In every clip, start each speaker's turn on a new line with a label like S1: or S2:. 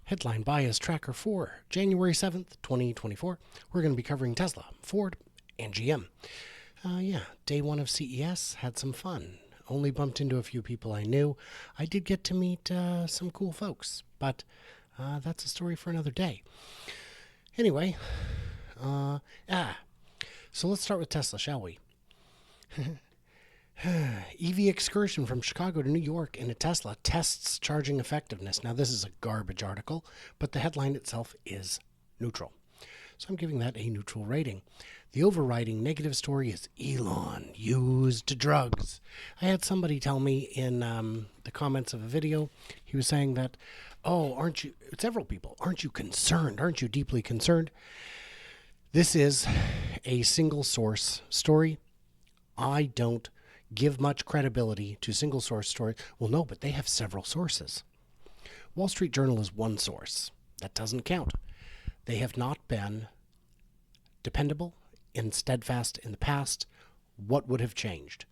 S1: Headline Bias Tracker for January 7th, 2024. We're going to be covering Tesla, Ford, and GM. Day one of CES, had some fun. Only bumped into a few people I knew. I did get to meet some cool folks, but that's a story for another day. Anyway, so let's start with Tesla, shall we? EV excursion from Chicago to New York in a Tesla tests charging effectiveness. Now, this is a garbage article, but the headline itself is neutral. So I'm giving that a neutral rating. The overriding negative story is Elon used drugs. I had somebody tell me in the comments of a video, he was saying that, several people, aren't you concerned? Aren't you deeply concerned? This is a single source story. I don't give much credibility to single source stories. Well, no, but they have several sources. Wall Street Journal is one source. That doesn't count. They have not been dependable and steadfast in the past. What would have changed?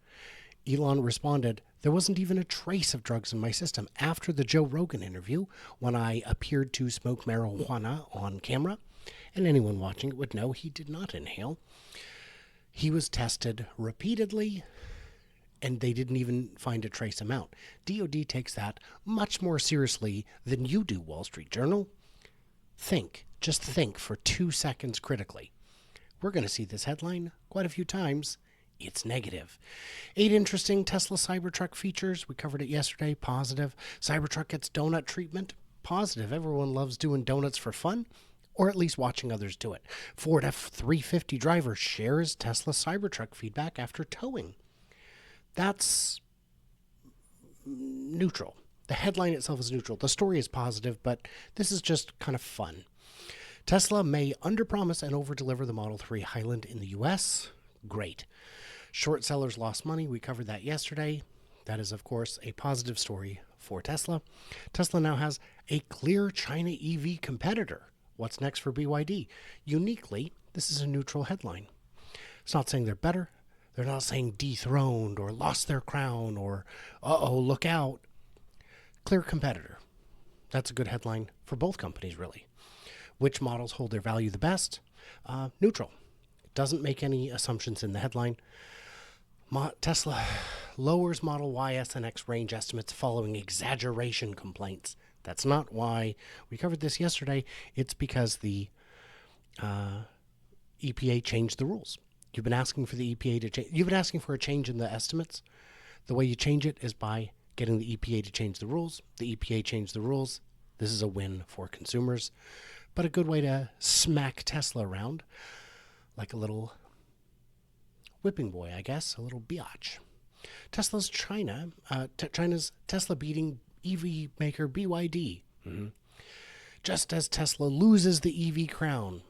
S1: Elon responded, there wasn't even a trace of drugs in my system after the Joe Rogan interview when I appeared to smoke marijuana on camera. And anyone watching it would know he did not inhale. He was tested repeatedly, and they didn't even find a trace amount. DOD takes that much more seriously than you do, Wall Street Journal. Just think for 2 seconds critically. We're going to see this headline quite a few times. It's negative. 8 interesting Tesla Cybertruck features. We covered it yesterday. Positive. Cybertruck gets donut treatment. Positive. Everyone loves doing donuts for fun, or at least watching others do it. Ford F-350 driver shares Tesla Cybertruck feedback after towing. That's neutral. The headline itself is neutral. The story is positive, but this is just kind of fun. Tesla may underpromise and overdeliver the Model 3 Highland in the U.S. Great. Short sellers lost money. We covered that yesterday. That is, of course, a positive story for Tesla. Tesla now has a clear China EV competitor. What's next for BYD? Uniquely, this is a neutral headline. It's not saying they're better. They're not saying dethroned or lost their crown or, look out. Clear competitor. That's a good headline for both companies, really. Which models hold their value the best? Neutral. It doesn't make any assumptions in the headline. Tesla lowers Model Y, S, and X range estimates following exaggeration complaints. That's not why we covered this yesterday. It's because the EPA changed the rules. You've been asking for the EPA to change. You've been asking for a change in the estimates. The way you change it is by getting the EPA to change the rules. The EPA changed the rules. This is a win for consumers, but a good way to smack Tesla around like a little whipping boy, I guess, a little biatch. China's Tesla beating EV maker BYD. Just as Tesla loses the EV crown.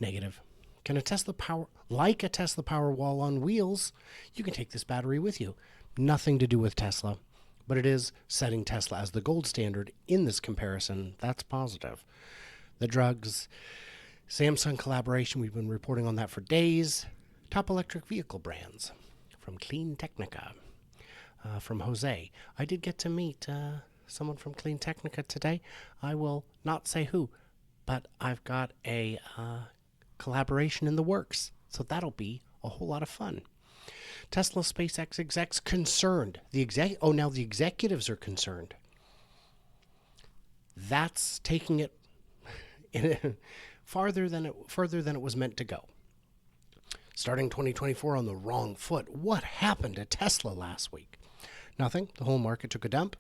S1: Negative. Can a Tesla Powerwall on wheels, you can take this battery with you. Nothing to do with Tesla, but it is setting Tesla as the gold standard in this comparison. That's positive. The drugs, Samsung collaboration, we've been reporting on that for days. Top electric vehicle brands from Clean Technica, from Jose. I did get to meet someone from Clean Technica today. I will not say who, but I've got a collaboration in the works, so that'll be a whole lot of fun. Tesla SpaceX execs concerned. Now the executives are concerned. That's taking it further than it was meant to go. Starting 2024 on the wrong foot. What happened to Tesla last week? Nothing. The whole market took a dump.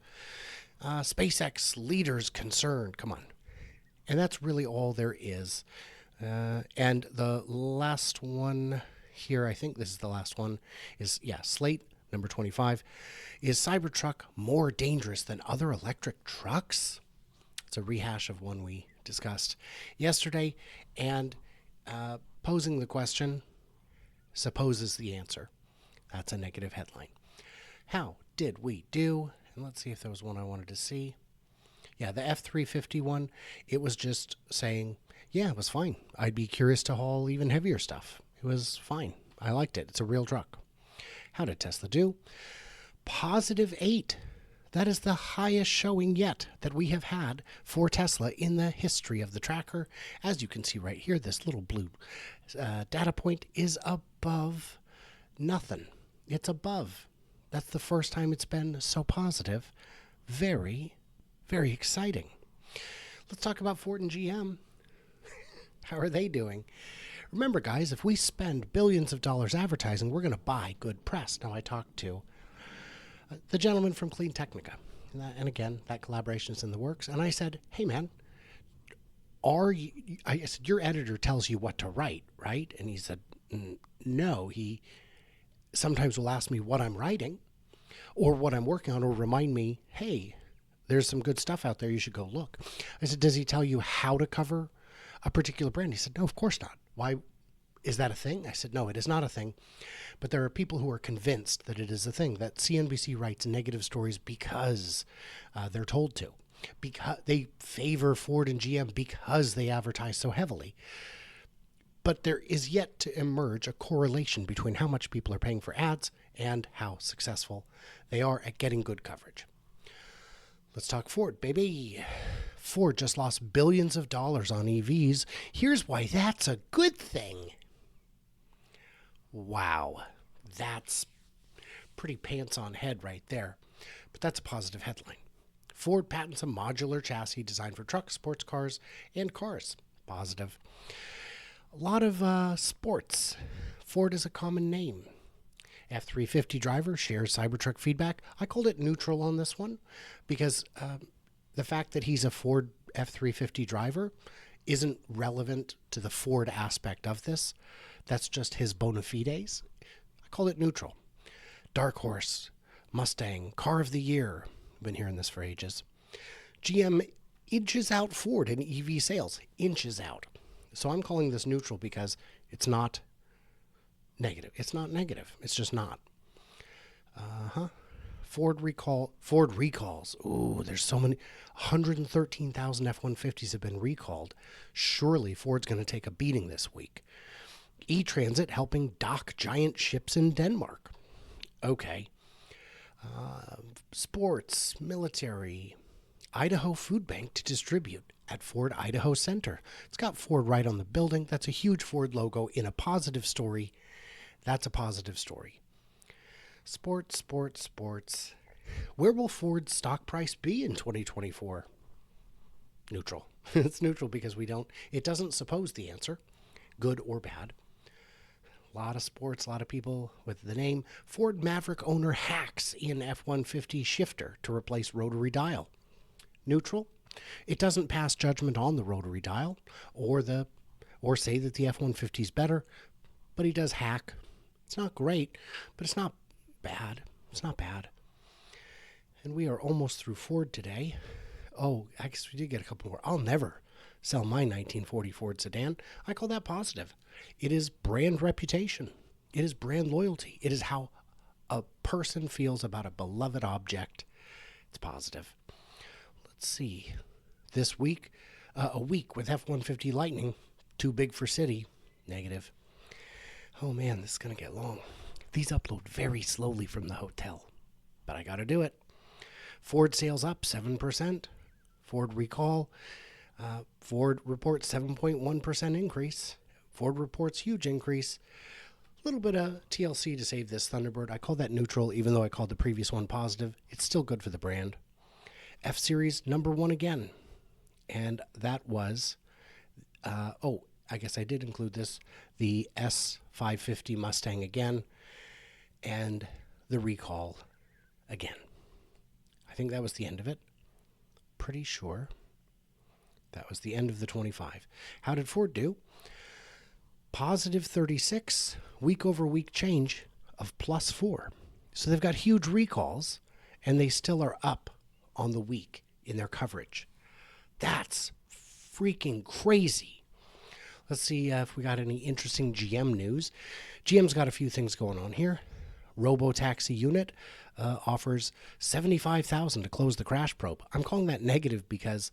S1: SpaceX leaders concerned. Come on. And that's really all there is. And the last one here, I think this is the last one, is, Slate, number 25. Is Cybertruck more dangerous than other electric trucks? It's a rehash of one we discussed yesterday. And posing the question supposes the answer. That's a negative headline. How did we do? And let's see if there was one I wanted to see. Yeah, the F-350 one, it was just saying, it was fine. I'd be curious to haul even heavier stuff. It was fine. I liked it. It's a real truck. How did Tesla do? +8. That is the highest showing yet that we have had for Tesla in the history of the tracker. As you can see right here, this little blue data point is above nothing. It's above. That's the first time it's been so positive. Very, very exciting. Let's talk about Ford and GM. How are they doing? Remember, guys, if we spend billions of dollars advertising, we're going to buy good press. Now, I talked to the gentleman from Clean Technica, and again, that collaboration is in the works. And I said, hey, man, I said, your editor tells you what to write, right? And he said, no. He sometimes will ask me what I'm writing or what I'm working on, or remind me, hey, there's some good stuff out there. You should go look. I said, does he tell you how to cover a particular brand? He said, no, of course not. Why? Is that a thing? I said, no, it is not a thing. But there are people who are convinced that it is a thing, that CNBC writes negative stories because they're told to. Because they favor Ford and GM because they advertise so heavily. But there is yet to emerge a correlation between how much people are paying for ads and how successful they are at getting good coverage. Let's talk Ford, baby. Ford just lost billions of dollars on EVs. Here's why that's a good thing. Wow, that's pretty pants on head right there. But that's a positive headline. Ford patents a modular chassis designed for trucks, sports cars, and cars. Positive. A lot of sports. Ford is a common name. F-350 driver shares Cybertruck feedback. I called it neutral on this one because the fact that he's a Ford F-350 driver isn't relevant to the Ford aspect of this. That's just his bona fides. I call it neutral. Dark Horse, Mustang, Car of the Year. I've been hearing this for ages. GM inches out Ford in EV sales. Inches out. So I'm calling this neutral because it's not negative. It's not negative. It's just not. Ford recalls. Ooh, there's so many. 113,000 F-150s have been recalled. Surely Ford's going to take a beating this week. E-Transit helping dock giant ships in Denmark. Okay. Sports, military. Idaho Food Bank to distribute at Ford Idaho Center. It's got Ford right on the building. That's a huge Ford logo in a positive story. That's a positive story. Sports. Where will Ford's stock price be in 2024? Neutral. It's neutral because it doesn't suppose the answer, good or bad. A lot of sports, a lot of people with the name. Ford Maverick owner hacks in F-150 shifter to replace rotary dial. Neutral. It doesn't pass judgment on the rotary dial or say that the F-150 is better, but he does hack. It's not great, but it's not bad. It's not bad. And we are almost through Ford today. Oh, I guess we did get a couple more. I'll never sell my 1940 Ford sedan. I call that positive. It is brand reputation. It is brand loyalty. It is how a person feels about a beloved object. It's positive. Let's see. This week, a week with F-150 Lightning, too big for city, negative. Oh man, this is going to get long. These upload very slowly from the hotel, but I got to do it. Ford sales up 7%. Ford recall. Ford reports 7.1% increase. Ford reports huge increase. A little bit of TLC to save this Thunderbird. I call that neutral, even though I called the previous one positive. It's still good for the brand. F-Series #1 again. And that was, I guess I did include this, the S550 Mustang again, and the recall again. I think that was the end of it. Pretty sure that was the end of the 25. How did Ford do? Positive 36, week over week change of +4. So they've got huge recalls, and they still are up on the week in their coverage. That's freaking crazy. Let's see if we got any interesting GM news. GM's got a few things going on here. Robo-taxi unit offers $75,000 to close the crash probe. I'm calling that negative because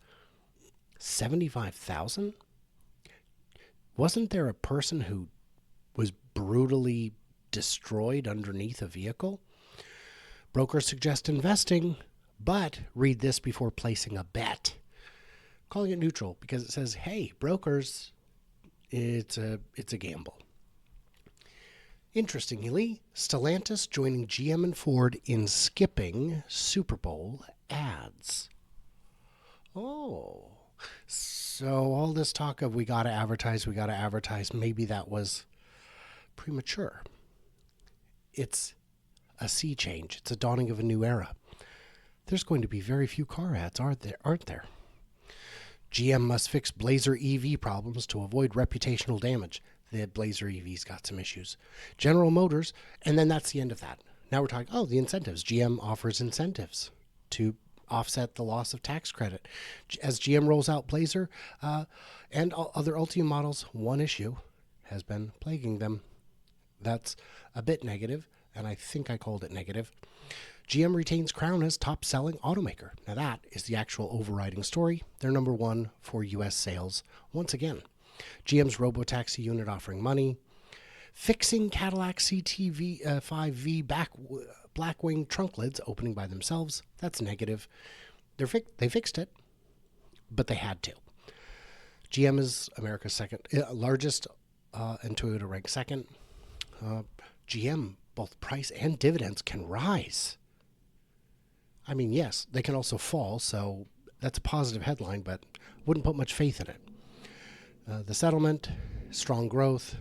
S1: $75,000? Wasn't there a person who was brutally destroyed underneath a vehicle? Brokers suggest investing, But read this before placing a bet. Calling it neutral because it says, hey, brokers, it's a gamble. Interestingly, Stellantis joining GM and Ford in skipping Super Bowl ads. Oh, so all this talk of we got to advertise, maybe that was premature. It's a sea change. It's a dawning of a new era. There's going to be very few car ads, aren't there? GM must fix Blazer EV problems to avoid reputational damage. The Blazer EV's got some issues. General Motors, and then that's the end of that. Now we're talking, the incentives. GM offers incentives to offset the loss of tax credit. As GM rolls out Blazer and other Ultium models, one issue has been plaguing them. That's a bit negative, and I think I called it negative. GM retains Crown as top-selling automaker. Now that is the actual overriding story. They're number one for U.S. sales once again. GM's robotaxi unit offering money. Fixing Cadillac CT5V Blackwing trunk lids opening by themselves. That's negative. They fixed it, but they had to. GM is America's second largest, and Toyota ranks second. GM, both price and dividends can rise. I mean, yes, they can also fall, so that's a positive headline, but wouldn't put much faith in it. The settlement, strong growth,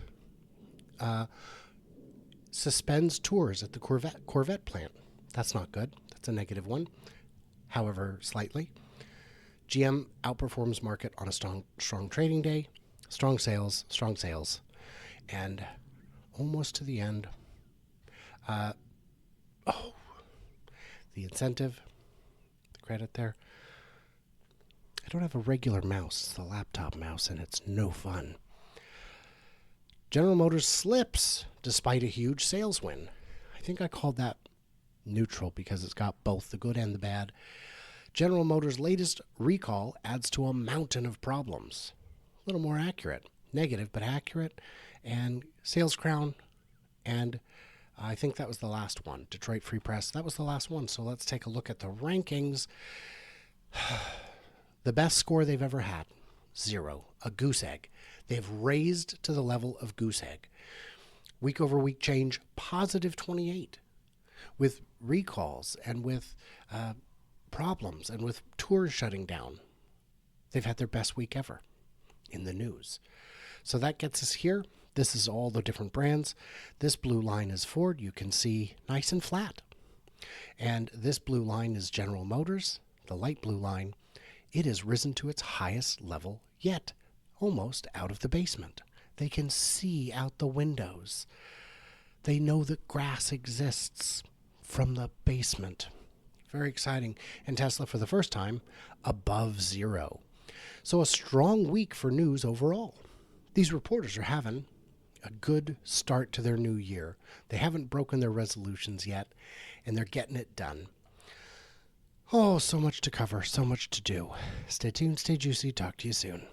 S1: suspends tours at the Corvette plant. That's not good. That's a negative one, however, slightly. GM outperforms market on a strong trading day, strong sales, and almost to the end. The incentive, the credit there. I don't have a regular mouse. It's the laptop mouse, and it's no fun. General Motors slips despite a huge sales win. I think I called that neutral because it's got both the good and the bad. General Motors' latest recall adds to a mountain of problems. A little more accurate. Negative, but accurate. And Sales Crown, and I think that was the last one. Detroit Free Press, that was the last one. So let's take a look at the rankings. The best score they've ever had, 0, a goose egg. They've raised to the level of goose egg. Week over week change, positive 28. With recalls and with problems and with tours shutting down. They've had their best week ever in the news. So that gets us here. This is all the different brands. This blue line is Ford. You can see nice and flat. And this blue line is General Motors, the light blue line. It has risen to its highest level yet, almost out of the basement. They can see out the windows. They know that grass exists from the basement. Very exciting. And Tesla, for the first time, above 0. So a strong week for news overall. These reporters are having a good start to their new year. They haven't broken their resolutions yet, and they're getting it done. Oh, so much to cover, so much to do. Stay tuned, stay juicy. Talk to you soon.